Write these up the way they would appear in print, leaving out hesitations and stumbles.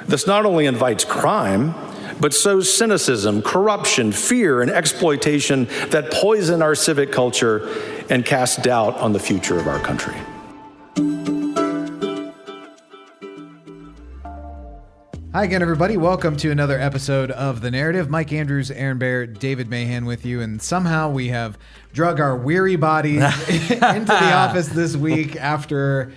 This not only invites crime, but sows cynicism, corruption, fear, and exploitation that poison our civic culture and cast doubt on the future of our country. Hi again, everybody. Welcome to another episode of The Narrative. Mike Andrews, Aaron Bear, David Mahan with you. And somehow we have drug our weary bodies into the office this week after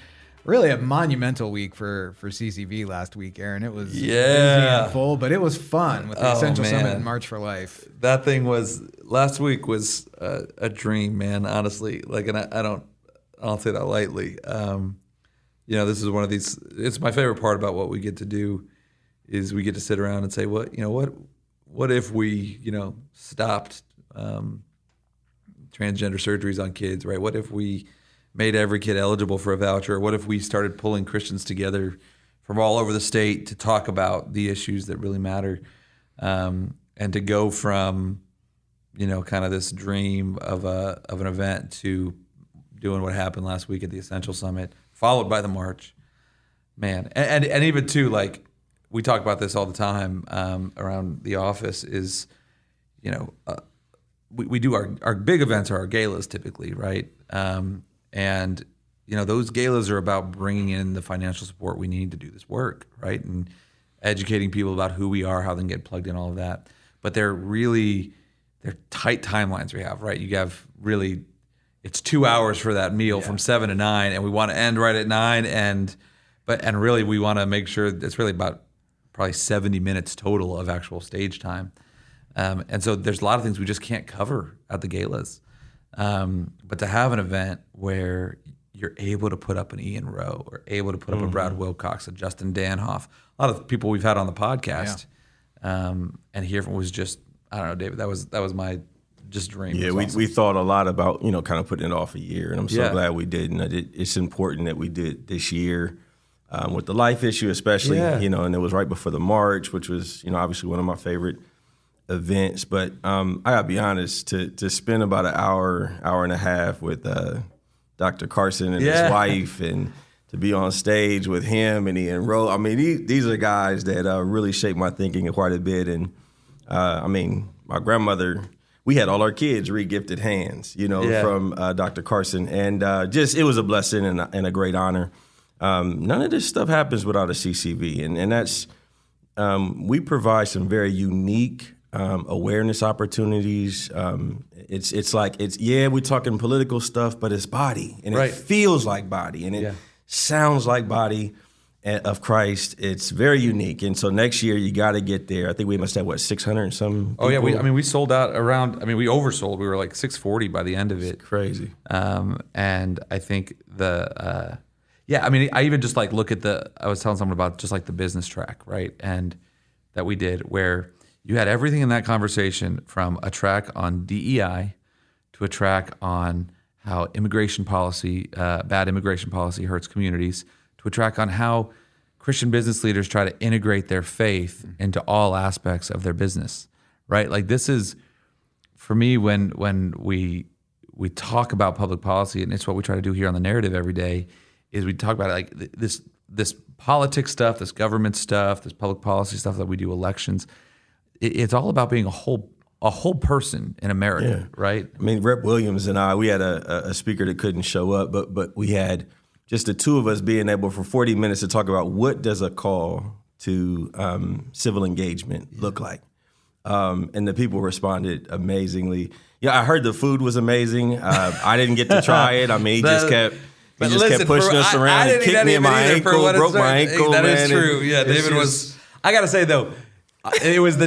really a monumental week for CCV last week, Aaron. It was busy and full, but it was fun with the Essential Summit and March for Life. That thing last week was a dream, man, honestly. Like, and I don't say that lightly. This is one of these, it's my favorite part about what we get to do is we get to sit around and say, what if we, stopped transgender surgeries on kids, right? What if we made every kid eligible for a voucher? What if we started pulling Christians together from all over the state to talk about the issues that really matter, and to go from, kind of this dream of an event to doing what happened last week at the Essential Summit, followed by the March, man, and even too, like, we talk about this all the time around the office is, we do our big events are our galas typically, right? And those galas are about bringing in the financial support we need to do this work, right? And educating people about who we are, how they can get plugged in, all of that. But they're tight timelines we have, right? You have really, it's 2 hours for that meal from 7 to 9, and we want to end right at 9, and really we want to make sure it's really about probably 70 minutes total of actual stage time. And so there's a lot of things we just can't cover at the galas. But to have an event where you're able to put up an Ian Rowe or able to put up a Brad Wilcox, a Justin Danhoff, a lot of people we've had on the podcast, and hear from was just, I don't know, David, that was my just dream. Yeah, we thought a lot about, kind of putting it off a year, and I'm so glad we did. And it's important that we did this year. With the life issue especially, and it was right before the March, which was, obviously one of my favorite events. But I gotta be honest, to spend about an hour and a half with Dr. Carson and his wife, and to be on stage with him and Ian Rowe, I mean, these are guys that really shaped my thinking quite a bit. And my grandmother, we had all our kids re-gifted hands, from Dr. Carson, and it was a blessing and a great honor. None of this stuff happens without a CCV, and that's we provide some very unique awareness opportunities. We're talking political stuff, but it's body, and it feels like body, and it sounds like body of Christ. It's very unique, and so next year you got to get there. I think we must have 600 and some people? Oh yeah, we sold out around. We oversold. We were like 640 by the end of it. It's crazy. And I think I even just like look at I was telling someone about just like the business track, right? And that we did, where you had everything in that conversation, from a track on DEI to a track on how immigration policy, bad immigration policy hurts communities, to a track on how Christian business leaders try to integrate their faith into all aspects of their business, right? Like, this is, for me, when we talk about public policy, and it's what we try to do here on The Narrative every day, is we talk about it like this politics stuff, this government stuff, this public policy stuff that we do, elections. It's all about being a whole person in America, right? Rep Williams and I, we had a speaker that couldn't show up, but we had just the two of us being able for 40 minutes to talk about what does a call to civil engagement look like. And the people responded amazingly. Yeah, I heard the food was amazing. I didn't get to try it. He just kept... He just kept pushing us around. He kicked me in my ankle, broke my ankle. That is true. Yeah, David was... I got to say, though, it was the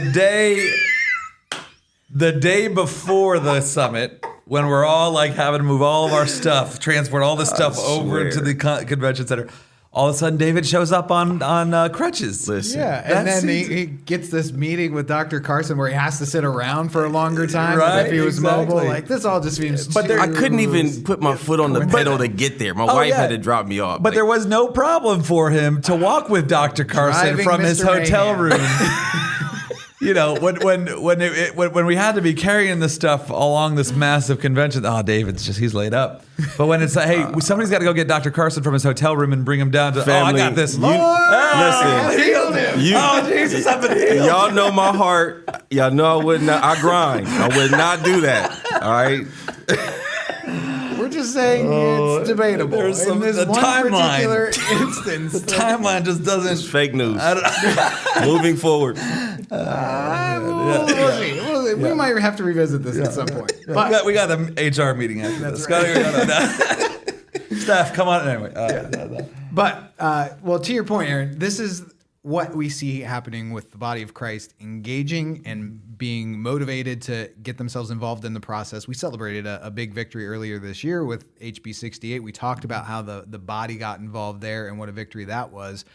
day before the summit, when we're all like having to move all of our stuff, transport all this stuff over to the convention center. All of a sudden, David shows up on crutches. Listen. Yeah, and then he gets this meeting with Dr. Carson where he has to sit around for a longer time. Right, if he was mobile. Like, this all just seems But I couldn't even put my foot on the pedal to get there. My wife had to drop me off. But there was no problem for him to walk with Dr. Carson from his hotel room. when we had to be carrying this stuff along this massive convention, he's laid up. But when it's like, hey, somebody's got to go get Dr. Carson from his hotel room and bring him down to, family, I got this. Listen, healed him. Jesus, I've been healed. Y'all know my heart. Y'all know I grind. I would not do that. All right. We're just saying it's debatable. There's in this the one timeline. particular instance, The timeline just doesn't. It's fake news. Moving forward. we'll see. We might have to revisit this at some point. But We got the HR meeting after this. Right. Staff, come on. Anyway. But to your point, Aaron, this is what we see happening with the body of Christ engaging and being motivated to get themselves involved in the process. We celebrated a big victory earlier this year with HB 68. We talked about how the body got involved there and what a victory that was.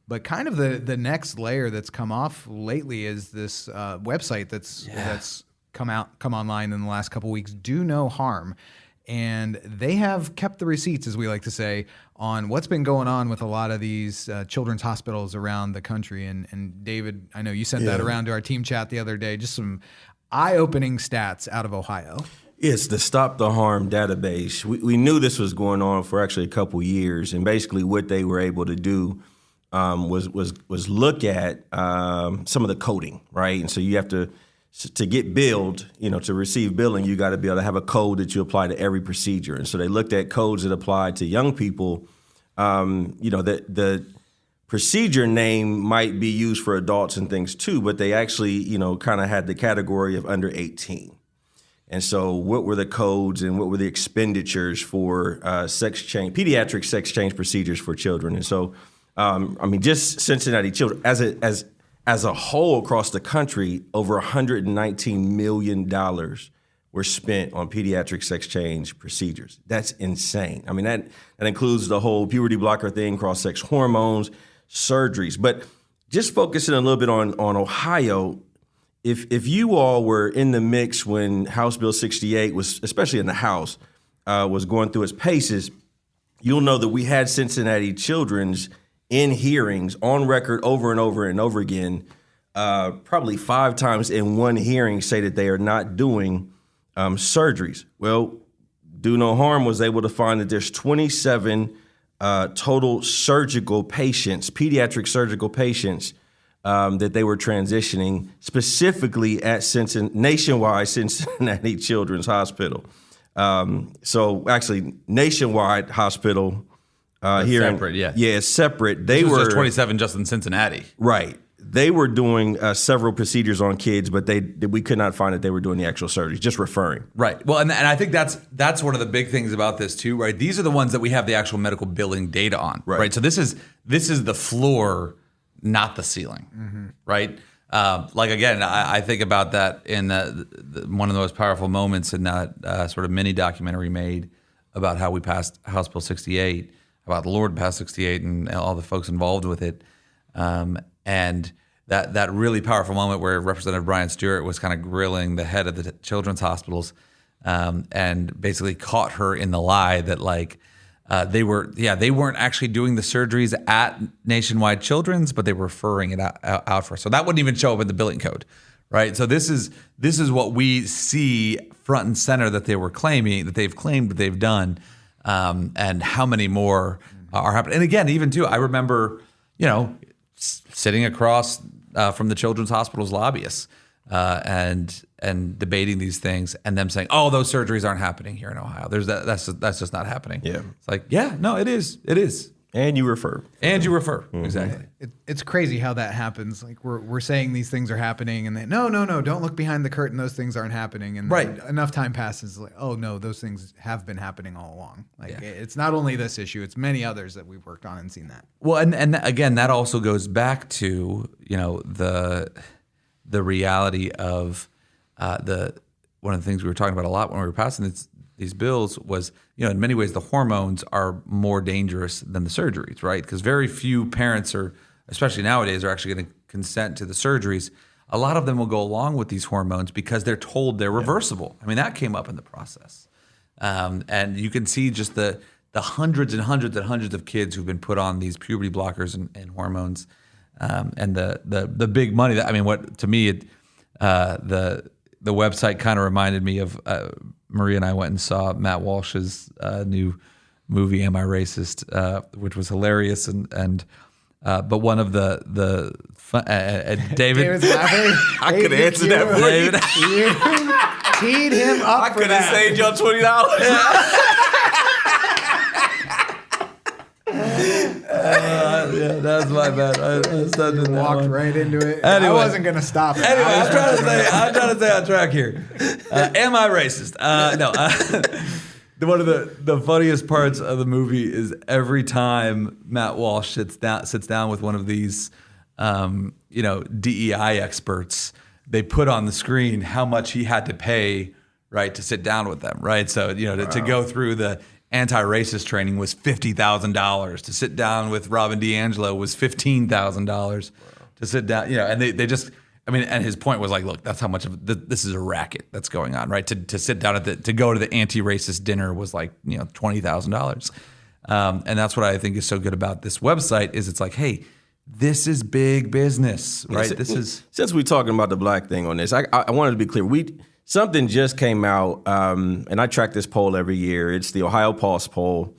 But kind of the next layer that's come off lately is this website that's come online in the last couple of weeks, Do No Harm. And they have kept the receipts, as we like to say, on what's been going on with a lot of these children's hospitals around the country. And David, I know you sent that around to our team chat the other day, just some eye-opening stats out of Ohio. It's the Stop the Harm database. We knew this was going on for actually a couple years, and basically what they were able to do was look at some of the coding, right? And so you have to get billed, to receive billing, you got to be able to have a code that you apply to every procedure. And so they looked at codes that applied to young people. The procedure name might be used for adults and things too, but they actually, kind of had the category of under 18. And so what were the codes and what were the expenditures for pediatric sex change procedures for children? And so, just Cincinnati children, as a whole across the country, over $119 million were spent on pediatric sex change procedures. That's insane. That includes the whole puberty blocker thing, cross-sex hormones, surgeries. But just focusing a little bit on Ohio, if you all were in the mix when House Bill 68 was, especially in the House, was going through its paces, you'll know that we had Cincinnati Children's in hearings on record over and over and over again, probably 5 times in one hearing, say that they are not doing surgeries. Well, Do No Harm was able to find that there's 27 total surgical patients, pediatric surgical patients, that they were transitioning specifically at nationwide Cincinnati Children's Hospital. So actually, Nationwide Hospital. Here separate, it's separate. They were were just 27 just in Cincinnati, right? They were doing several procedures on kids, but we could not find that they were doing the actual surgeries, just referring. Right. Well, and I think that's one of the big things about this too, right? These are the ones that we have the actual medical billing data on, right? So this is the floor, not the ceiling, right? Again, I think about that in one of the most powerful moments in that sort of mini documentary made about how we passed House Bill 68. About the Lord passed 68 and all the folks involved with it. And that really powerful moment where Representative Brian Stewart was kind of grilling the head of the children's hospitals and basically caught her in the lie that they weren't actually doing the surgeries at Nationwide Children's, but they were referring it out for us. So that wouldn't even show up in the billing code, right? So this is what we see front and center that they've claimed that they've done. And how many more are happening? And again, even too, I remember, sitting across from the Children's Hospital's lobbyists and debating these things, and them saying, "Oh, those surgeries aren't happening here in Ohio. That's just not happening." Yeah, it's like, no, it is. And you refer. Exactly. It's crazy how that happens. Like we're saying these things are happening, and then no, don't look behind the curtain. Those things aren't happening. And right. Enough time passes, like, oh no, those things have been happening all along. It's not only this issue; it's many others that we've worked on and seen that. Well, and again, that also goes back to the reality of one of the things we were talking about a lot when we were passing these bills was, in many ways, the hormones are more dangerous than the surgeries, right? Because very few parents especially nowadays, are actually going to consent to the surgeries. A lot of them will go along with these hormones because they're told they're reversible. That came up in the process. And you can see just the hundreds and hundreds and hundreds of kids who've been put on these puberty blockers and hormones and the big money. That, I mean, what to me, the website kind of reminded me of Maria and I went and saw Matt Walsh's new movie, Am I Racist, which was hilarious, and but one of the David. David's laughing. I could answer that for you. You teed him up I for could have that. saved y'all $20. Yeah, that's my bad. I stepped in that Walked one. right into it. Anyway. I wasn't going to stop it. Anyway, I'm trying to stay on track here. Am I racist? No. One of the funniest parts of the movie is every time Matt Walsh sits down with one of these, DEI experts, they put on the screen how much he had to pay, right, to sit down with them, right? So, to go through the anti-racist training was $50,000. To sit down with Robin DiAngelo was $15,000. To sit down, and they just, and his point was like, look, that's how much of this is a racket that's going on, right? To sit down to go to the anti-racist dinner was like, $20,000. And that's what I think is so good about this website is it's like, hey, this is big business, right? Since we're talking about the black thing on this, I wanted to be clear. Something just came out, and I track this poll every year. It's the Ohio Pulse poll.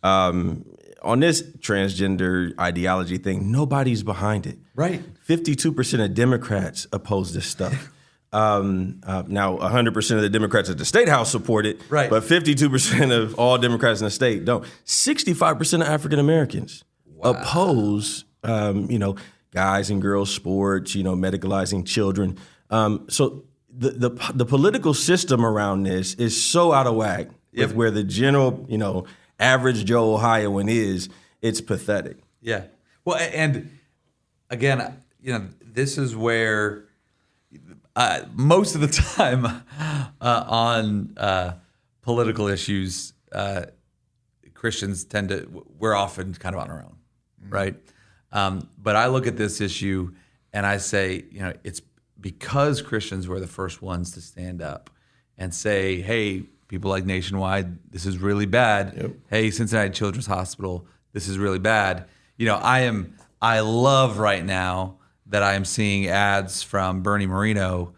On this transgender ideology thing, nobody's behind it. Right. 52% of Democrats oppose this stuff. Now, 100% of the Democrats at the State House support it, right. But 52% of all Democrats in the state don't. 65% of African Americans oppose, guys and girls sports, medicalizing children. So the political system around this is so out of whack with where the general, average Joe Ohioan is. It's pathetic. Yeah. Well, and again, this is where most of the time on political issues, Christians we're often kind of on our own, right? But I look at this issue and I say, it's because Christians were the first ones to stand up and say, hey, people like Nationwide, this is really bad. Yep. Hey, Cincinnati Children's Hospital, this is really bad. I love right now that I am seeing ads from Bernie Moreno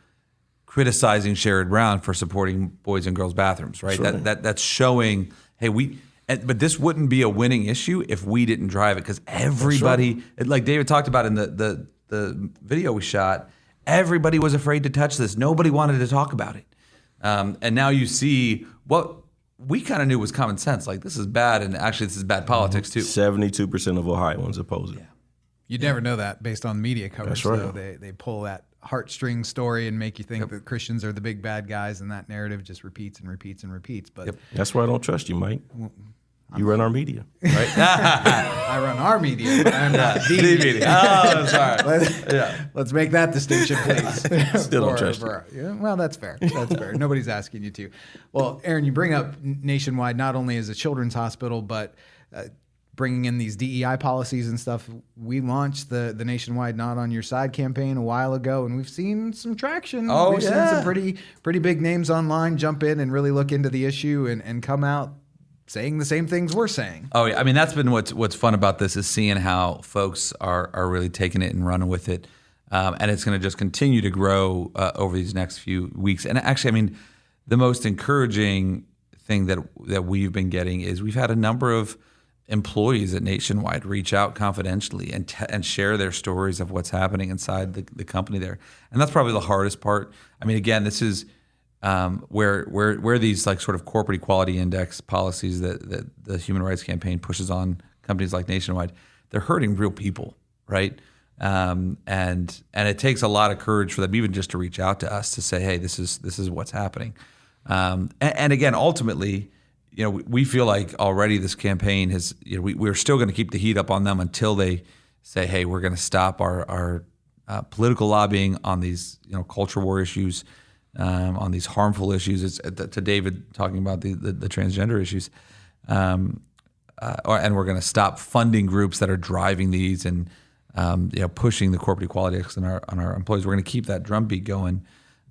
criticizing Sherrod Brown for supporting boys and girls bathrooms, right? Sure. That's showing, hey, but this wouldn't be a winning issue if we didn't drive it, because everybody, like David talked about in the video we shot, everybody was afraid to touch this. Nobody wanted to talk about it. And now you see what we kind of knew was common sense. Like, this is bad, and actually this is bad politics too. 72% of Ohioans oppose it. Yeah. You'd never know that based on media coverage. That's right. So they pull that heartstring story and make you think that Christians are the big bad guys, and that narrative just repeats and repeats and repeats. But that's why I don't trust you, Mike. You run our media, right? I run our media, but I'm not the media. Oh, sorry. Let's make that distinction, please. Still don't trust you. Well, that's fair. That's fair. Nobody's asking you to. Well, Aaron, you bring up Nationwide not only as a children's hospital, but bringing in these DEI policies and stuff. We launched the Nationwide Not On Your Side campaign a while ago, and we've seen some traction. We've seen some pretty big names online jump in and really look into the issue and come out saying the same things we're saying. Oh yeah, that's been what's fun about this is seeing how folks are really taking it and running with it, and it's going to just continue to grow over these next few weeks. And actually, the most encouraging thing that we've been getting is we've had a number of employees at Nationwide reach out confidentially and share their stories of what's happening inside the company there, and that's probably the hardest part. Again, this is where these like sort of corporate equality index policies that the Human Rights Campaign pushes on companies like Nationwide, they're hurting real people, right? And it takes a lot of courage for them even just to reach out to us to say, hey, this is what's happening. And again, ultimately, we feel like already this campaign has, we're still going to keep the heat up on them until they say, hey, we're going to stop our political lobbying on these culture war issues. On these harmful issues, it's to David talking about the transgender issues, and we're going to stop funding groups that are driving these and pushing the corporate equality on our employees. We're going to keep that drumbeat going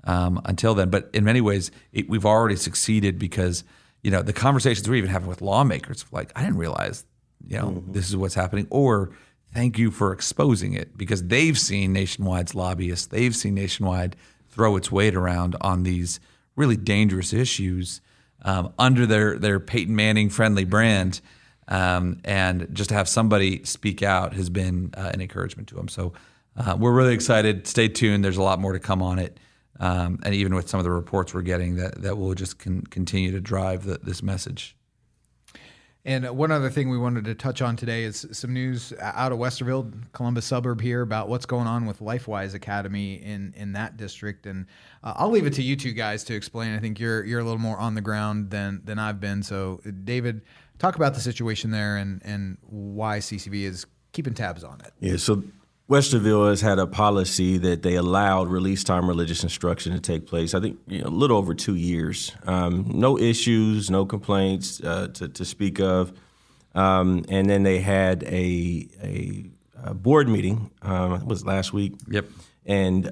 until then. But in many ways, we've already succeeded because the conversations we're even having with lawmakers, like I didn't realize this is what's happening, or thank you for exposing it, because they've seen Nationwide's lobbyists, they've seen Nationwide throw its weight around on these really dangerous issues under their Peyton Manning friendly brand. And just to have somebody speak out has been an encouragement to them. So we're really excited. Stay tuned. There's a lot more to come on it. And even with some of the reports we're getting, that will just continue to drive this message. And one other thing we wanted to touch on today is some news out of Westerville, Columbus suburb here, about what's going on with LifeWise Academy in that district. And I'll leave it to you two guys to explain. I think you're a little more on the ground than I've been. So, David, talk about the situation there and why CCV is keeping tabs on it. Yeah, so Westerville has had a policy that they allowed release time religious instruction to take place, I think, a little over 2 years. No issues, no complaints to speak of. And then they had a board meeting, it was last week. Yep. And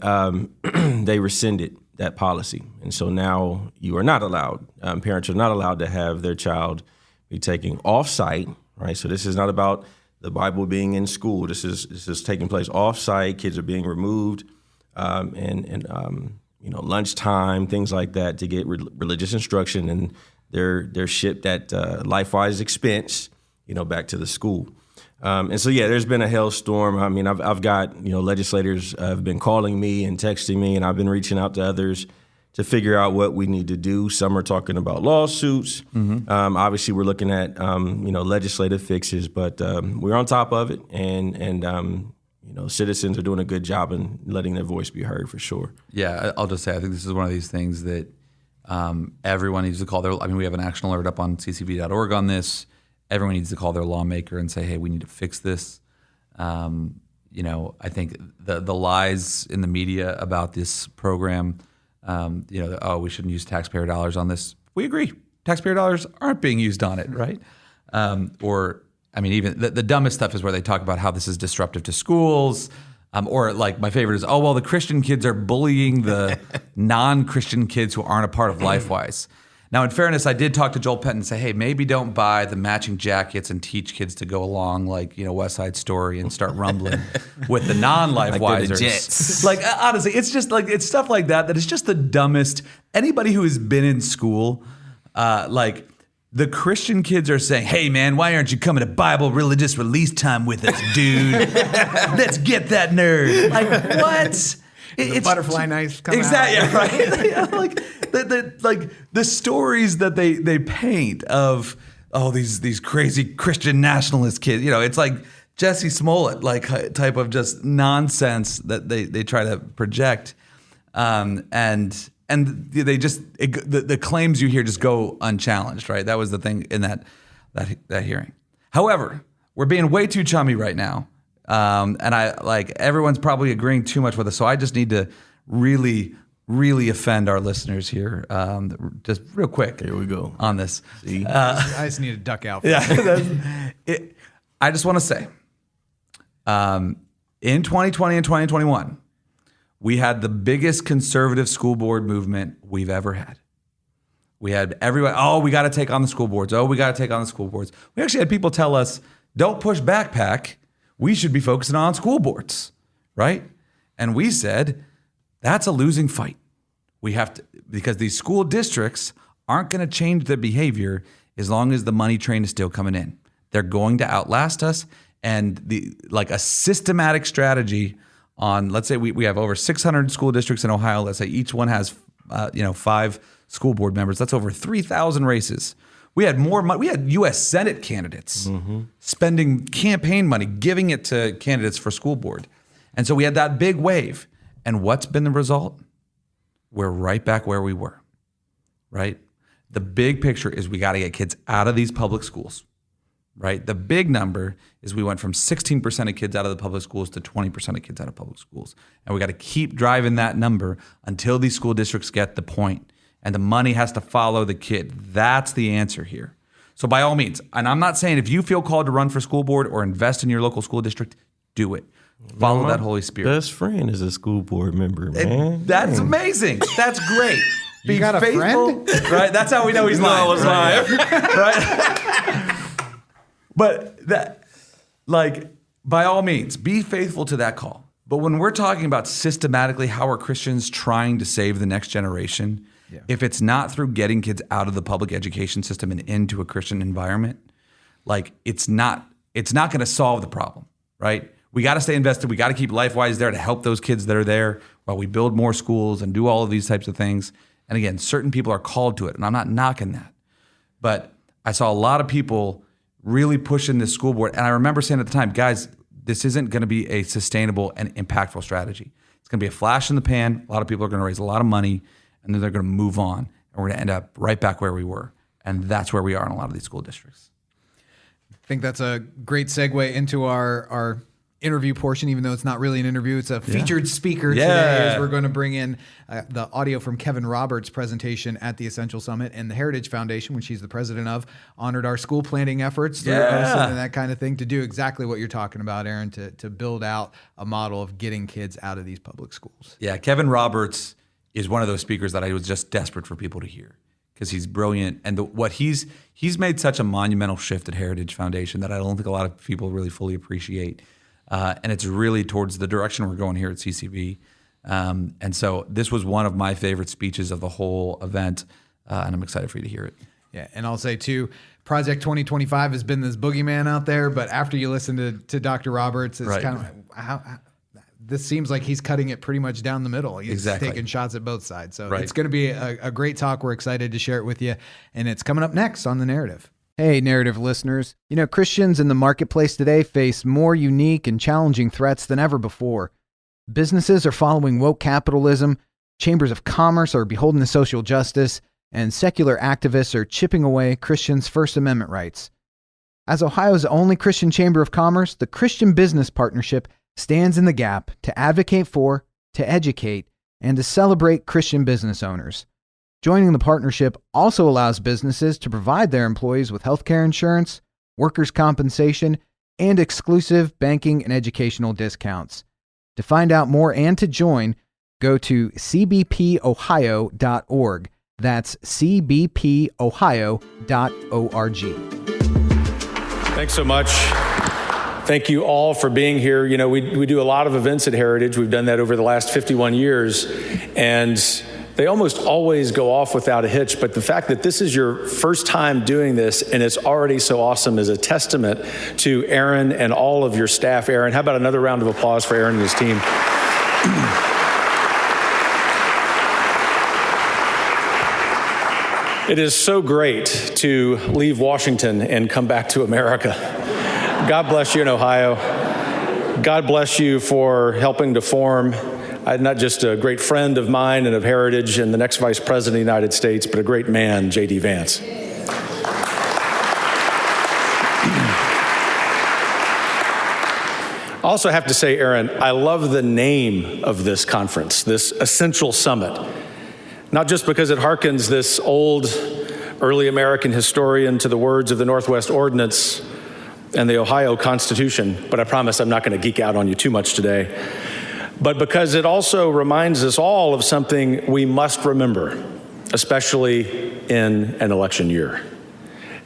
they rescinded that policy. And so now you are not allowed, parents are not allowed to have their child be taking off-site, right? So this is not about the Bible being in school. This is taking place off-site. Kids are being removed, and lunchtime, things like that, to get religious instruction, and they're shipped at LifeWise expense, back to the school. And so there's been a hailstorm. I mean, I've got legislators have been calling me and texting me, and I've been reaching out to others to figure out what we need to do. Some are talking about lawsuits. Mm-hmm. Obviously, we're looking at legislative fixes, but we're on top of it, and citizens are doing a good job in letting their voice be heard for sure. Yeah, I'll just say I think this is one of these things that everyone needs to call their. I mean, we have an action alert up on ccv.org on this. Everyone needs to call their lawmaker and say, "Hey, we need to fix this." I think the lies in the media about this program. We shouldn't use taxpayer dollars on this. We agree. Taxpayer dollars aren't being used on it, right? Even the dumbest stuff is where they talk about how this is disruptive to schools. Or like my favorite is, the Christian kids are bullying the non-Christian kids who aren't a part of LifeWise. Now, in fairness, I did talk to Joel Penton and say, hey, maybe don't buy the matching jackets and teach kids to go along like, West Side Story and start rumbling with the non-LifeWisers. Like honestly, it's just like, it's stuff like that is just the dumbest. Anybody who has been in school, the Christian kids are saying, hey, man, why aren't you coming to Bible religious release time with us, dude? Let's get that nerd. Like, what? It's butterfly knife coming exactly, out. Right? The stories that they paint of these crazy Christian nationalist kids, it's like Jesse Smollett type of just nonsense that they try to project, and they just the claims you hear just go unchallenged, right? That was the thing in that hearing. However, we're being way too chummy right now. And everyone's probably agreeing too much with us. So I just need to really, really offend our listeners here. Just real quick. Here we go. On this. See? I just need to duck out. I just want to say, in 2020 and 2021, we had the biggest conservative school board movement we've ever had. We had everyone, we got to take on the school boards. We got to take on the school boards. We actually had people tell us, don't push backpack. We should be focusing on school boards, right? And we said, that's a losing fight. We have to, because these school districts aren't going to change their behavior as long as the money train is still coming in. They're going to outlast us. And a systematic strategy on, let's say we have over 600 school districts in Ohio. Let's say each one has, 5 school board members. That's over 3,000 races. We had more money. We had U.S. Senate candidates spending campaign money, giving it to candidates for school board. And so we had that big wave. And what's been the result? We're right back where we were, right? The big picture is we got to get kids out of these public schools, right? The big number is we went from 16% of kids out of the public schools to 20% of kids out of public schools. And we got to keep driving that number until these school districts get the point. And the money has to follow the kid. That's the answer here. So by all means, and I'm not saying if you feel called to run for school board or invest in your local school district, do it. Follow that Holy Spirit. Best friend is a school board member, man. That's amazing. That's great. You got a friend? Right? That's how we know he's lying. I was lying. Right? But by all means, be faithful to that call. But when we're talking about systematically how are Christians trying to save the next generation, if it's not through getting kids out of the public education system and into a Christian environment, like it's not going to solve the problem, right? We got to stay invested. We got to keep LifeWise there to help those kids that are there while we build more schools and do all of these types of things. And again, certain people are called to it, and I'm not knocking that. But I saw a lot of people really pushing this school board. And I remember saying at the time, guys, this isn't going to be a sustainable and impactful strategy. It's going to be a flash in the pan. A lot of people are going to raise a lot of money, and then they're going to move on. And we're going to end up right back where we were. And that's where we are in a lot of these school districts. I think that's a great segue into our interview portion, even though it's not really an interview. It's a featured speaker today, as we're going to bring in the audio from Kevin Roberts' presentation at the Essential Summit. And the Heritage Foundation, which he's the president of, honored our school planning efforts through OSIN and that kind of thing to do exactly what you're talking about, Aaron, to build out a model of getting kids out of these public schools. Yeah, Kevin Roberts is one of those speakers that I was just desperate for people to hear because he's brilliant. And what he's made such a monumental shift at Heritage Foundation that I don't think a lot of people really fully appreciate. And it's really towards the direction we're going here at CCV. And so this was one of my favorite speeches of the whole event, and I'm excited for you to hear it. Yeah, and I'll say, too, Project 2025 has been this boogeyman out there, but after you listen to Dr. Roberts, it's kind of this seems like he's cutting it pretty much down the middle. He's taking shots at both sides. So it's going to be a great talk. We're excited to share it with you, and it's coming up next on The Narrative. Hey, Narrative listeners. You know, Christians in the marketplace today face more unique and challenging threats than ever before. Businesses are following woke capitalism, chambers of commerce are beholden to social justice, and secular activists are chipping away Christians' First Amendment rights. As Ohio's only Christian chamber of commerce, the Christian Business Partnership stands in the gap to advocate for, to educate, and to celebrate Christian business owners. Joining the partnership also allows businesses to provide their employees with healthcare insurance, workers' compensation, and exclusive banking and educational discounts. To find out more and to join, go to cbpohio.org. That's cbpohio.org. Thanks so much. Thank you all for being here. You know, we do a lot of events at Heritage. We've done that over the last 51 years, and they almost always go off without a hitch, but the fact that this is your first time doing this and it's already so awesome is a testament to Aaron and all of your staff. Aaron, how about another round of applause for Aaron and his team? It is so great to leave Washington and come back to America. God bless you in Ohio. God bless you for helping to form not just a great friend of mine and of Heritage and the next Vice President of the United States, but a great man, J.D. Vance. I also have to say, Aaron, I love the name of this conference, this Essential Summit. Not just because it harkens this old early American historian to the words of the Northwest Ordinance and the Ohio Constitution, but I promise I'm not going to geek out on you too much today, but because it also reminds us all of something we must remember, especially in an election year.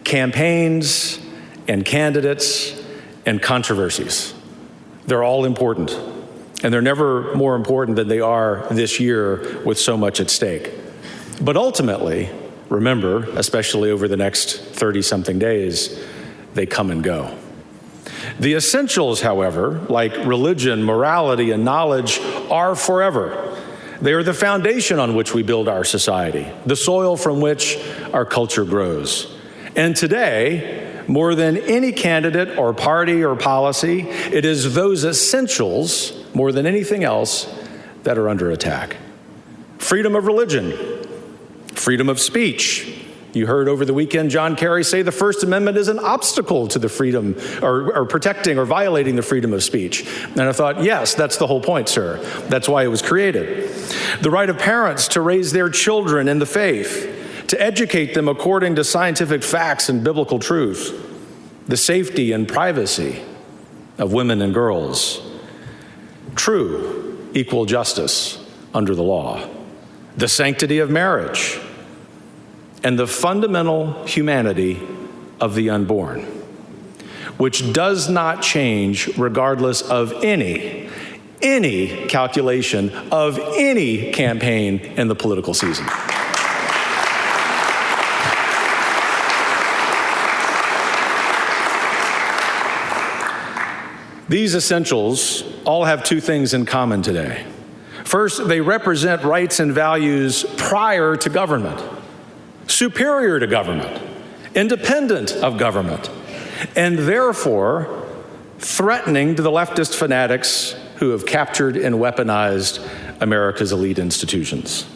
Campaigns and candidates and controversies, they're all important. And they're never more important than they are this year with so much at stake. But ultimately, remember, especially over the next 30-something days, they come and go. The essentials, however, like religion, morality, and knowledge, are forever. They are the foundation on which we build our society, the soil from which our culture grows. And today, more than any candidate or party or policy, it is those essentials, more than anything else, that are under attack. Freedom of religion, freedom of speech. You heard over the weekend John Kerry say the First Amendment is an obstacle to the freedom or protecting or violating the freedom of speech. And I thought, yes, that's the whole point, sir. That's why it was created. The right of parents to raise their children in the faith, to educate them according to scientific facts and biblical truth, the safety and privacy of women and girls, true equal justice under the law, the sanctity of marriage, and the fundamental humanity of the unborn. which does not change regardless of any calculation of any campaign in the political season. These essentials all have two things in common today. First, they represent rights and values prior to government, superior to government, independent of government, and therefore threatening to the leftist fanatics who have captured and weaponized America's elite institutions.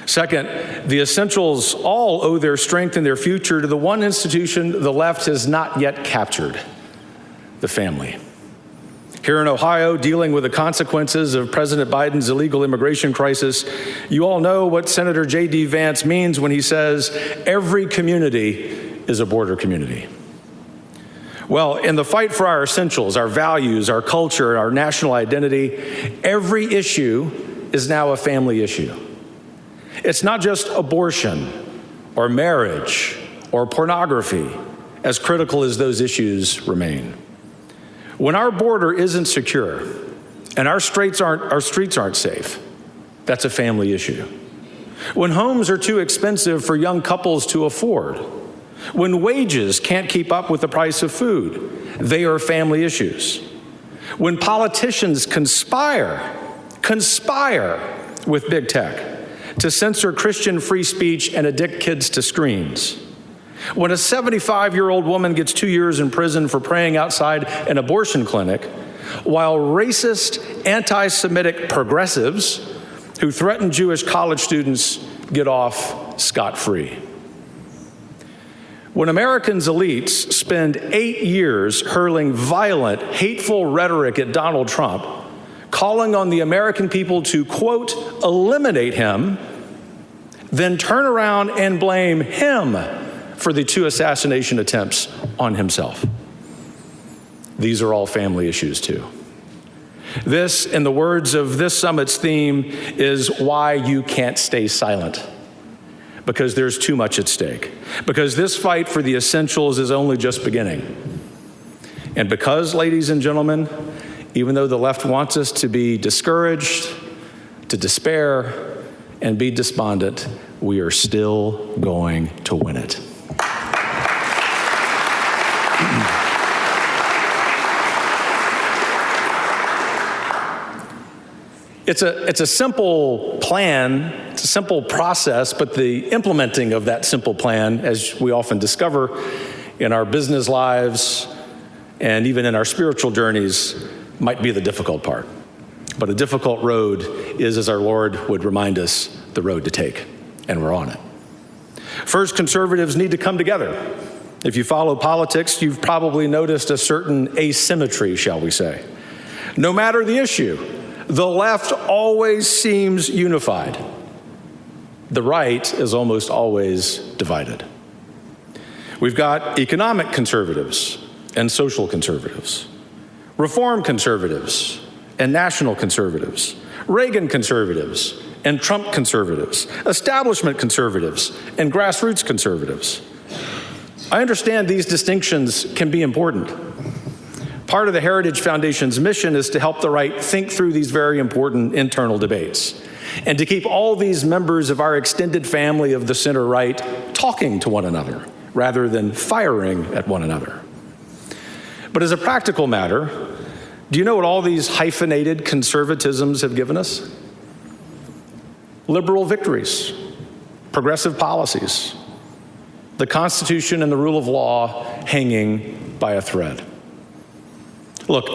Second, the essentials all owe their strength and their future to the one institution the left has not yet captured: the family. Here in Ohio, dealing with the consequences of President Biden's illegal immigration crisis, you all know what Senator J.D. Vance means when he says, every community is a border community. Well, in the fight for our essentials, our values, our culture, our national identity, every issue is now a family issue. It's not just abortion or marriage or pornography, as critical as those issues remain. When our border isn't secure and our streets aren't safe, that's a family issue. When homes are too expensive for young couples to afford, when wages can't keep up with the price of food, they are family issues. When politicians conspire with big tech to censor Christian free speech and addict kids to screens. When a 75-year-old woman gets 2 years in prison for praying outside an abortion clinic, while racist, anti-Semitic progressives who threaten Jewish college students get off scot-free. When Americans' elites spend 8 years hurling violent, hateful rhetoric at Donald Trump, calling on the American people to, quote, eliminate him, then turn around and blame him for the 2 assassination attempts on himself. These are all family issues too. This, in the words of this summit's theme, is why you can't stay silent. Because there's too much at stake. Because this fight for the essentials is only just beginning. And because, ladies and gentlemen, even though the left wants us to be discouraged, to despair, and be despondent, we are still going to win it. It's a simple plan, it's a simple process, but the implementing of that simple plan, as we often discover in our business lives and even in our spiritual journeys, might be the difficult part. But a difficult road is, as our Lord would remind us, the road to take, and we're on it. First, conservatives need to come together. If you follow politics, you've probably noticed a certain asymmetry, shall we say. No matter the issue, the left always seems unified. The right is almost always divided. We've got economic conservatives and social conservatives, reform conservatives and national conservatives, Reagan conservatives and Trump conservatives, establishment conservatives and grassroots conservatives. I understand these distinctions can be important. Part of the Heritage Foundation's mission is to help the right think through these very important internal debates and to keep all these members of our extended family of the center right talking to one another rather than firing at one another. But as a practical matter, do you know what all these hyphenated conservatisms have given us? Liberal victories, progressive policies, the Constitution and the rule of law hanging by a thread. Look,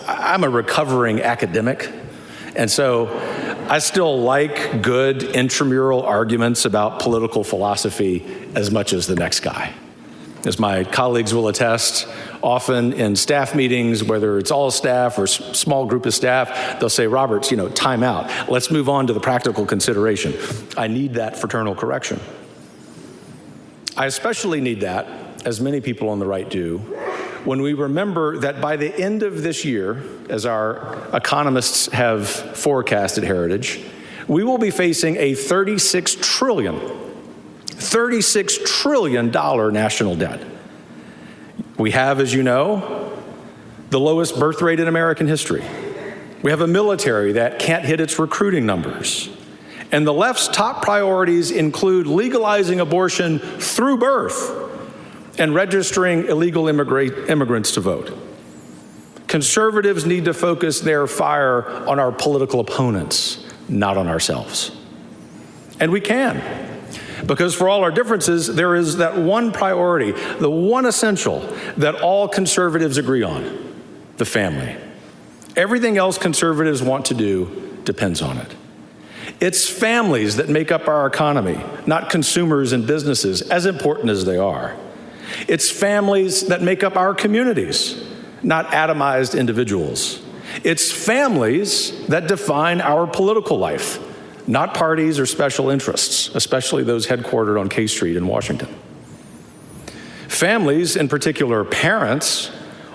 I'm a recovering academic, and so I still like good intramural arguments about political philosophy as much as the next guy. As my colleagues will attest, often in staff meetings, whether it's all staff or small group of staff, they'll say, Roberts, time out. Let's move on to the practical consideration. I need that fraternal correction. I especially need that, as many people on the right do, when we remember that by the end of this year, as our economists have forecasted Heritage, we will be facing a $36 trillion national debt. We have, as you know, the lowest birth rate in American history. We have a military that can't hit its recruiting numbers. And the left's top priorities include legalizing abortion through birth and registering illegal immigrants to vote. Conservatives need to focus their fire on our political opponents, not on ourselves. And we can, because for all our differences, there is that one priority, the one essential that all conservatives agree on: the family. Everything else conservatives want to do depends on it. It's families that make up our economy, not consumers and businesses, as important as they are. It's families that make up our communities, not atomized individuals. It's families that define our political life, not parties or special interests, especially those headquartered on K Street in Washington. Families, in particular parents,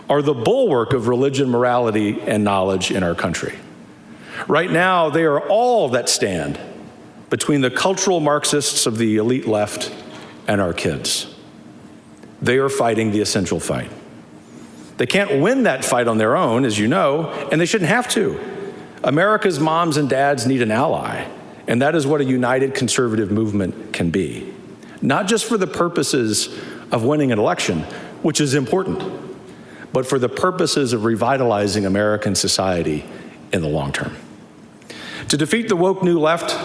are the bulwark of religion, morality, and knowledge in our country. Right now, they are all that stand between the cultural Marxists of the elite left and our kids. They are fighting the essential fight. They can't win that fight on their own, as you know, and they shouldn't have to. America's moms and dads need an ally, and that is what a united conservative movement can be. Not just for the purposes of winning an election, which is important, but for the purposes of revitalizing American society in the long term. To defeat the woke new left,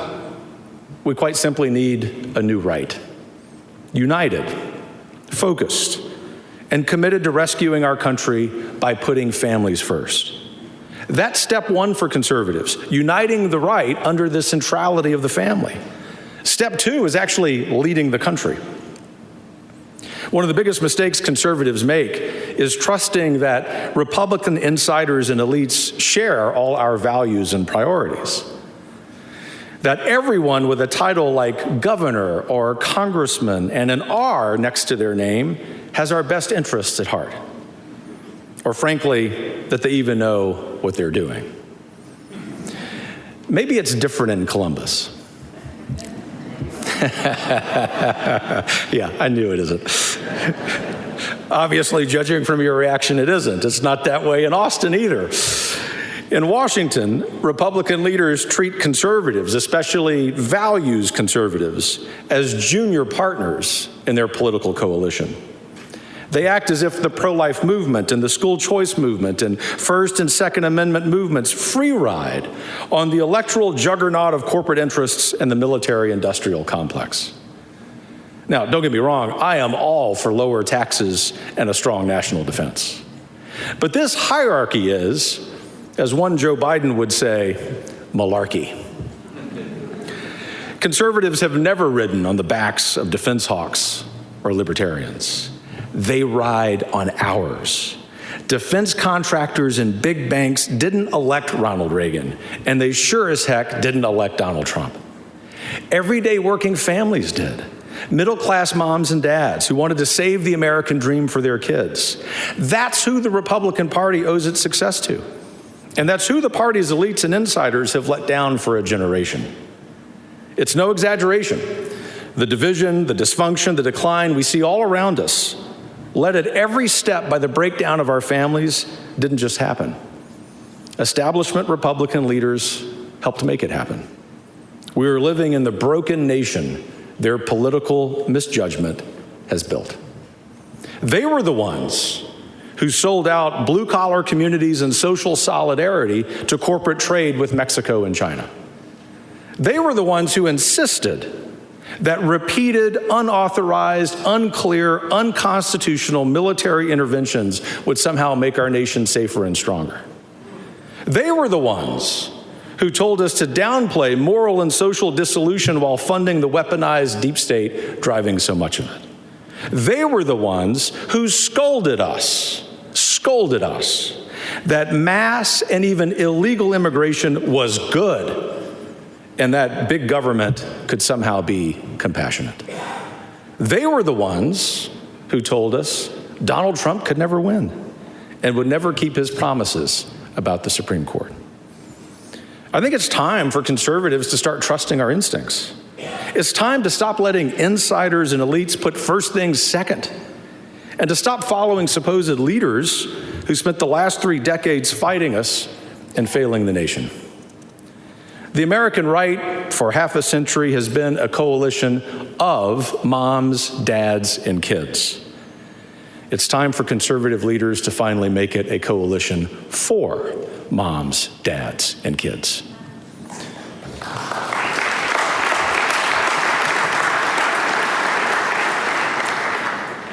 we quite simply need a new right. United, focused, and committed to rescuing our country by putting families first. That's step one for conservatives, uniting the right under the centrality of the family. Step two is actually leading the country. One of the biggest mistakes conservatives make is trusting that Republican insiders and elites share all our values and priorities. That everyone with a title like governor or congressman and an R next to their name has our best interests at heart. Or frankly, that they even know what they're doing. Maybe it's different in Columbus. Yeah, I knew it isn't. Obviously, judging from your reaction, it isn't. It's not that way in Austin either. In Washington, Republican leaders treat conservatives, especially values conservatives, as junior partners in their political coalition. They act as if the pro-life movement and the school choice movement and First and Second Amendment movements free ride on the electoral juggernaut of corporate interests and the military-industrial complex. Now, don't get me wrong, I am all for lower taxes and a strong national defense. But this hierarchy is, as one Joe Biden would say, malarkey. Conservatives have never ridden on the backs of defense hawks or libertarians. They ride on ours. Defense contractors and big banks didn't elect Ronald Reagan, and they sure as heck didn't elect Donald Trump. Everyday working families did. Middle-class moms and dads who wanted to save the American dream for their kids. That's who the Republican Party owes its success to. And that's who the party's elites and insiders have let down for a generation. It's no exaggeration. The division, the dysfunction, the decline we see all around us, led at every step by the breakdown of our families, didn't just happen. Establishment Republican leaders helped make it happen. We are living in the broken nation their political misjudgment has built. They were the ones who sold out blue-collar communities and social solidarity to corporate trade with Mexico and China. They were the ones who insisted that repeated, unauthorized, unclear, unconstitutional military interventions would somehow make our nation safer and stronger. They were the ones who told us to downplay moral and social dissolution while funding the weaponized deep state driving so much of it. They were the ones who scolded us that mass and even illegal immigration was good and that big government could somehow be compassionate. They were the ones who told us Donald Trump could never win and would never keep his promises about the Supreme Court. I think it's time for conservatives to start trusting our instincts. It's time to stop letting insiders and elites put first things second and to stop following supposed leaders who spent the last 3 decades fighting us and failing the nation. The American right for half a century has been a coalition of moms, dads, and kids. It's time for conservative leaders to finally make it a coalition for moms, dads, and kids.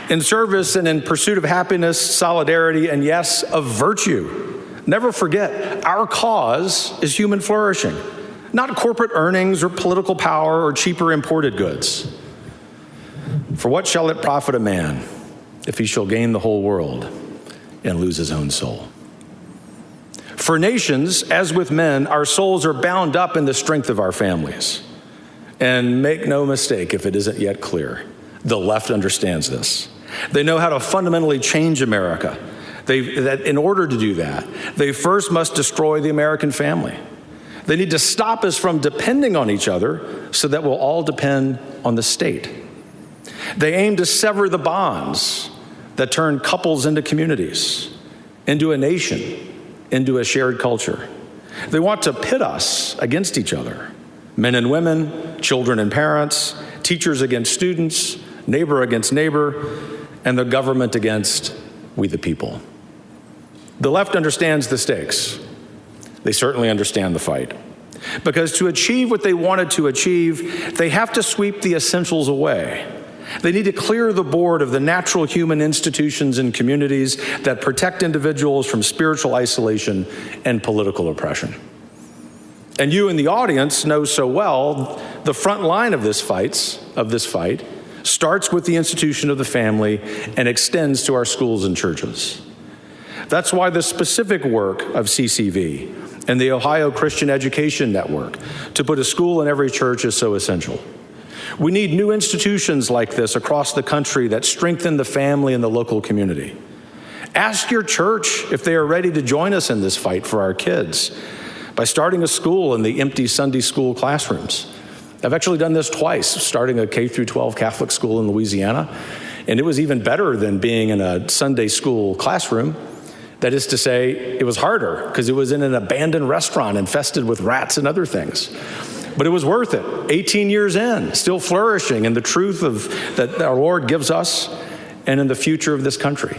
In service and in pursuit of happiness, solidarity, and yes, of virtue, never forget, our cause is human flourishing, not corporate earnings or political power or cheaper imported goods. For what shall it profit a man if he shall gain the whole world and lose his own soul? For nations, as with men, our souls are bound up in the strength of our families. And make no mistake if it isn't yet clear, the left understands this. They know how to fundamentally change America. That in order to do that, they first must destroy the American family. They need to stop us from depending on each other so that we'll all depend on the state. They aim to sever the bonds that turn couples into communities, into a nation, into a shared culture. They want to pit us against each other, men and women, children and parents, teachers against students, neighbor against neighbor, and the government against we the people. The left understands the stakes. They certainly understand the fight. Because to achieve what they wanted to achieve, they have to sweep the essentials away. They need to clear the board of the natural human institutions and communities that protect individuals from spiritual isolation and political oppression. And you in the audience know so well the front line of this fight starts with the institution of the family and extends to our schools and churches. That's why the specific work of CCV and the Ohio Christian Education Network to put a school in every church is so essential. We need new institutions like this across the country that strengthen the family and the local community. Ask your church if they are ready to join us in this fight for our kids by starting a school in the empty Sunday school classrooms. I've actually done this twice, starting a K-12 Catholic school in Louisiana, and it was even better than being in a Sunday school classroom. That is to say, it was harder because it was in an abandoned restaurant infested with rats and other things. But it was worth it. 18 years in, still flourishing in the truth that our Lord gives us and in the future of this country.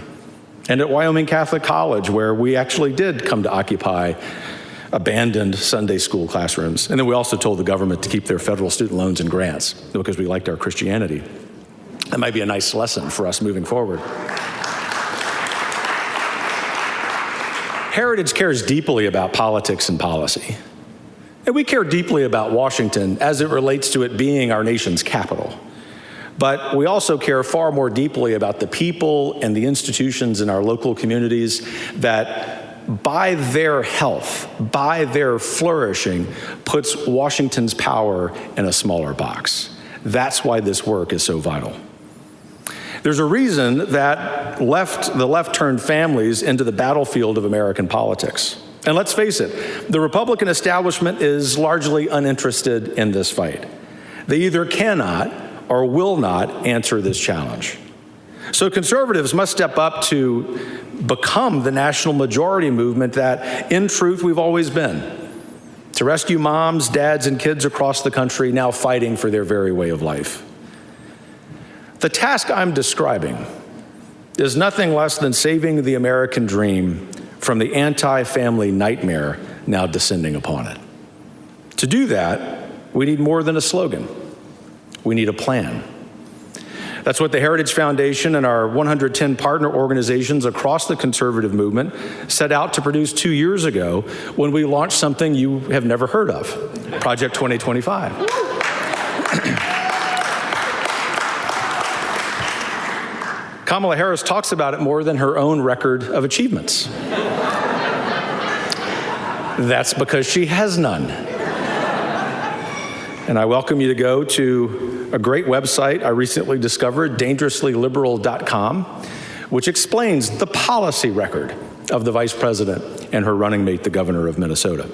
And at Wyoming Catholic College, where we actually did come to occupy abandoned Sunday school classrooms. And then we also told the government to keep their federal student loans and grants because we liked our Christianity. That might be a nice lesson for us moving forward. Heritage cares deeply about politics and policy. And we care deeply about Washington as it relates to it being our nation's capital. But we also care far more deeply about the people and the institutions in our local communities that by their health, by their flourishing, puts Washington's power in a smaller box. That's why this work is so vital. There's a reason that the left turned families into the battlefield of American politics. And let's face it, the Republican establishment is largely uninterested in this fight. They either cannot or will not answer this challenge. So conservatives must step up to become the national majority movement that, in truth, we've always been, to rescue moms, dads, and kids across the country now fighting for their very way of life. The task I'm describing is nothing less than saving the American dream from the anti-family nightmare now descending upon it. To do that, we need more than a slogan. We need a plan. That's what the Heritage Foundation and our 110 partner organizations across the conservative movement set out to produce 2 years ago when we launched something you have never heard of, Project 2025. Kamala Harris talks about it more than her own record of achievements. That's because she has none. And I welcome you to go to a great website I recently discovered, dangerouslyliberal.com, which explains the policy record of the vice president and her running mate, the governor of Minnesota.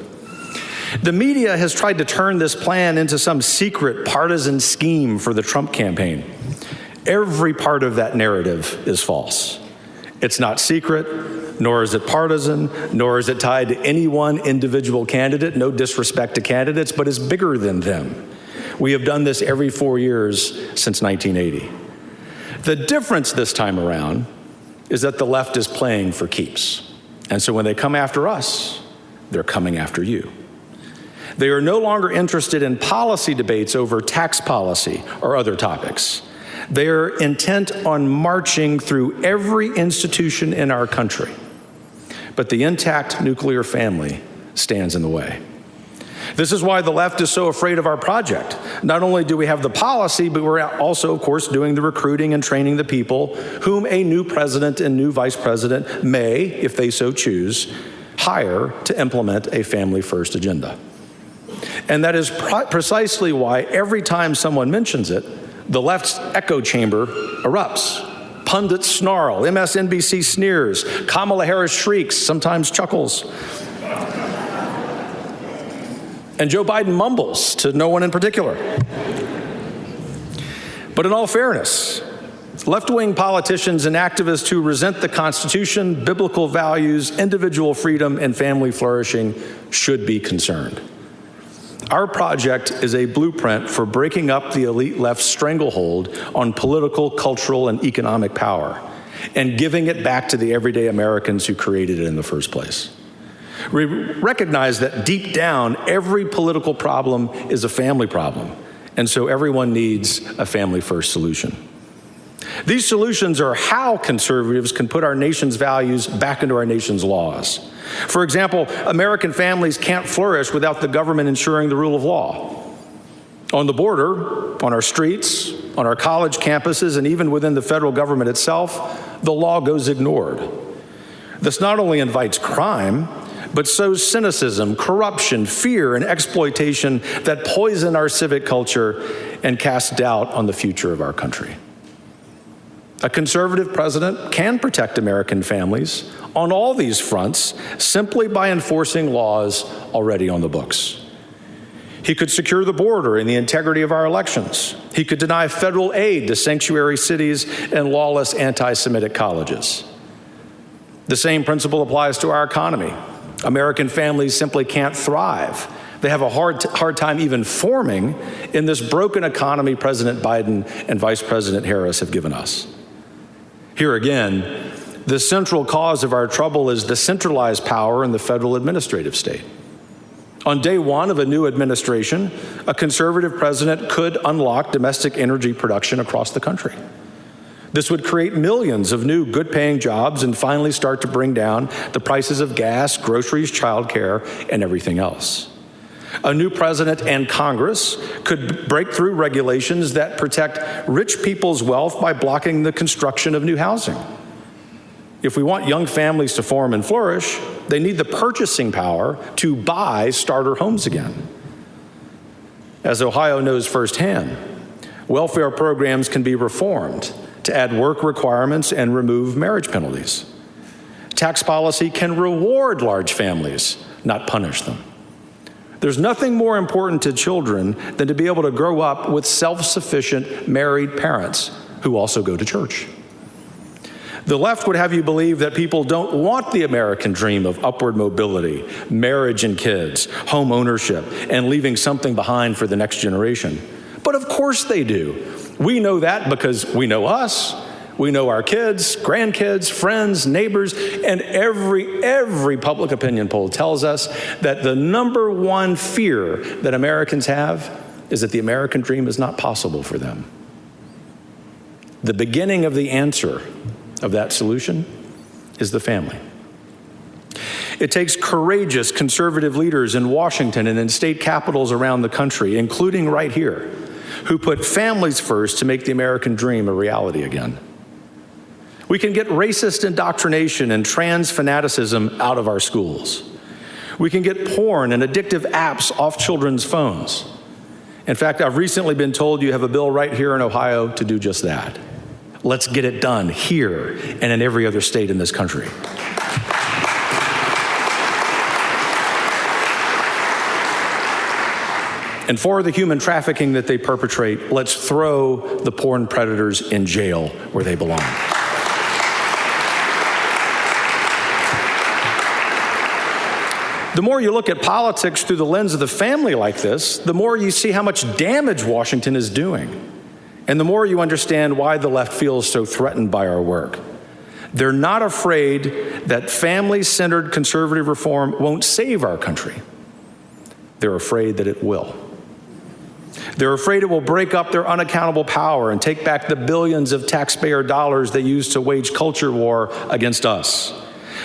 The media has tried to turn this plan into some secret partisan scheme for the Trump campaign. Every part of that narrative is false. It's not secret, nor is it partisan, nor is it tied to any one individual candidate. No disrespect to candidates, but it's bigger than them. We have done this every 4 years since 1980. The difference this time around is that the left is playing for keeps. And so when they come after us, they're coming after you. They are no longer interested in policy debates over tax policy or other topics. They are intent on marching through every institution in our country. But the intact nuclear family stands in the way. This is why the left is so afraid of our project. Not only do we have the policy, but we're also, of course, doing the recruiting and training the people whom a new president and new vice president may, if they so choose, hire to implement a family-first agenda. And that is precisely why every time someone mentions it, the left's echo chamber erupts. Pundits snarl, MSNBC sneers, Kamala Harris shrieks, sometimes chuckles. And Joe Biden mumbles to no one in particular. But in all fairness, left-wing politicians and activists who resent the Constitution, biblical values, individual freedom, and family flourishing should be concerned. Our project is a blueprint for breaking up the elite left's stranglehold on political, cultural, and economic power and giving it back to the everyday Americans who created it in the first place. We recognize that deep down, every political problem is a family problem, and so everyone needs a family-first solution. These solutions are how conservatives can put our nation's values back into our nation's laws. For example, American families can't flourish without the government ensuring the rule of law. On the border, on our streets, on our college campuses, and even within the federal government itself, the law goes ignored. This not only invites crime, but sows cynicism, corruption, fear, and exploitation that poison our civic culture and cast doubt on the future of our country. A conservative president can protect American families on all these fronts simply by enforcing laws already on the books. He could secure the border and the integrity of our elections. He could deny federal aid to sanctuary cities and lawless anti-Semitic colleges. The same principle applies to our economy. American families simply can't thrive. They have a hard time even forming in this broken economy President Biden and Vice President Harris have given us. Here again, the central cause of our trouble is the centralized power in the federal administrative state. On day one of a new administration, a conservative president could unlock domestic energy production across the country. This would create millions of new good-paying jobs and finally start to bring down the prices of gas, groceries, childcare, and everything else. A new president and Congress could break through regulations that protect rich people's wealth by blocking the construction of new housing. If we want young families to form and flourish, they need the purchasing power to buy starter homes again. As Ohio knows firsthand, welfare programs can be reformed to add work requirements and remove marriage penalties. Tax policy can reward large families, not punish them. There's nothing more important to children than to be able to grow up with self-sufficient married parents who also go to church. The left would have you believe that people don't want the American dream of upward mobility, marriage and kids, home ownership, and leaving something behind for the next generation. But of course they do. We know that because we know us, we know our kids, grandkids, friends, neighbors, and every public opinion poll tells us that the number one fear that Americans have is that the American dream is not possible for them. The beginning of the answer of that solution is the family. It takes courageous conservative leaders in Washington and in state capitals around the country, including right here, who put families first to make the American dream a reality again. We can get racist indoctrination and trans fanaticism out of our schools. We can get porn and addictive apps off children's phones. In fact, I've recently been told you have a bill right here in Ohio to do just that. Let's get it done here and in every other state in this country. And for the human trafficking that they perpetrate, let's throw the porn predators in jail where they belong. The more you look at politics through the lens of the family like this, the more you see how much damage Washington is doing. And the more you understand why the left feels so threatened by our work. They're not afraid that family-centered conservative reform won't save our country. They're afraid that it will. They're afraid it will break up their unaccountable power and take back the billions of taxpayer dollars they use to wage culture war against us.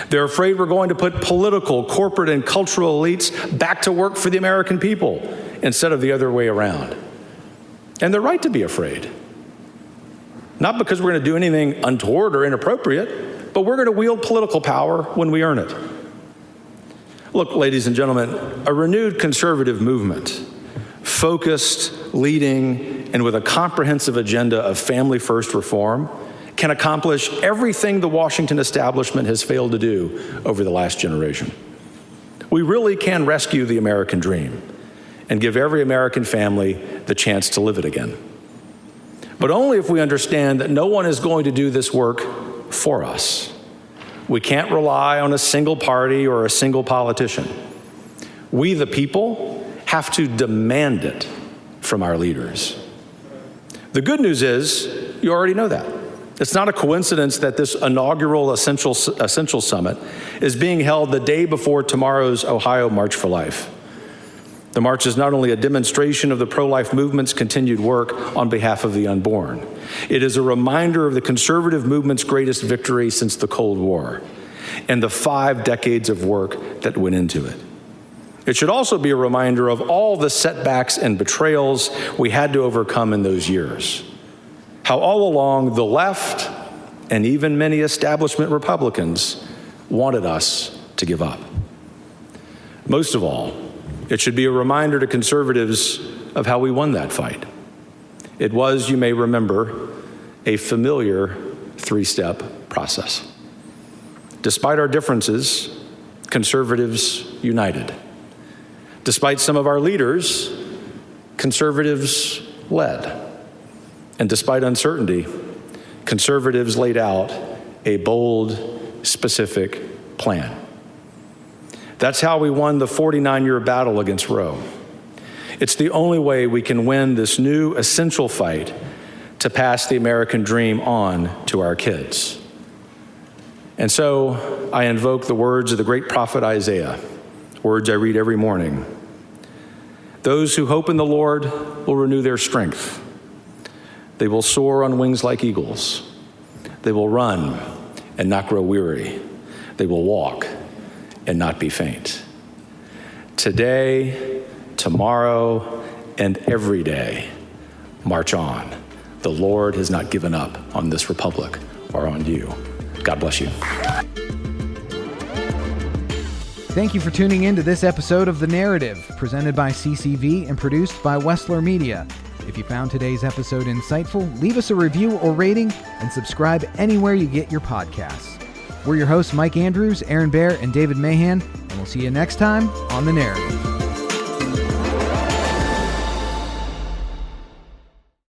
They're afraid we're going to put political, corporate, and cultural elites back to work for the American people instead of the other way around. And they're right to be afraid. Not because we're going to do anything untoward or inappropriate, but we're going to wield political power when we earn it. Look, ladies and gentlemen, a renewed conservative movement, focused, leading, and with a comprehensive agenda of family-first reform, can accomplish everything the Washington establishment has failed to do over the last generation. We really can rescue the American dream and give every American family the chance to live it again. But only if we understand that no one is going to do this work for us. We can't rely on a single party or a single politician. We, the people, have to demand it from our leaders. The good news is, you already know that. It's not a coincidence that this inaugural Essential Summit is being held the day before tomorrow's Ohio March for Life. The march is not only a demonstration of the pro-life movement's continued work on behalf of the unborn, it is a reminder of the conservative movement's greatest victory since the Cold War and the 5 decades of work that went into it. It should also be a reminder of all the setbacks and betrayals we had to overcome in those years. How all along the left and even many establishment Republicans wanted us to give up. Most of all, it should be a reminder to conservatives of how we won that fight. It was, you may remember, a familiar 3-step process. Despite our differences, conservatives united. Despite some of our leaders, conservatives led. And despite uncertainty, conservatives laid out a bold, specific plan. That's how we won the 49-year battle against Roe. It's the only way we can win this new essential fight to pass the American dream on to our kids. And so I invoke the words of the great prophet Isaiah, words I read every morning. Those who hope in the Lord will renew their strength. They will soar on wings like eagles. They will run and not grow weary. They will walk and not be faint. Today, tomorrow, and every day, march on. The Lord has not given up on this republic or on you. God bless you. Thank you for tuning in to this episode of The Narrative, presented by CCV and produced by Wessler Media. If you found today's episode insightful, leave us a review or rating and subscribe anywhere you get your podcasts. We're your hosts, Mike Andrews, Aaron Baer, and David Mahan, and we'll see you next time on The Narrative.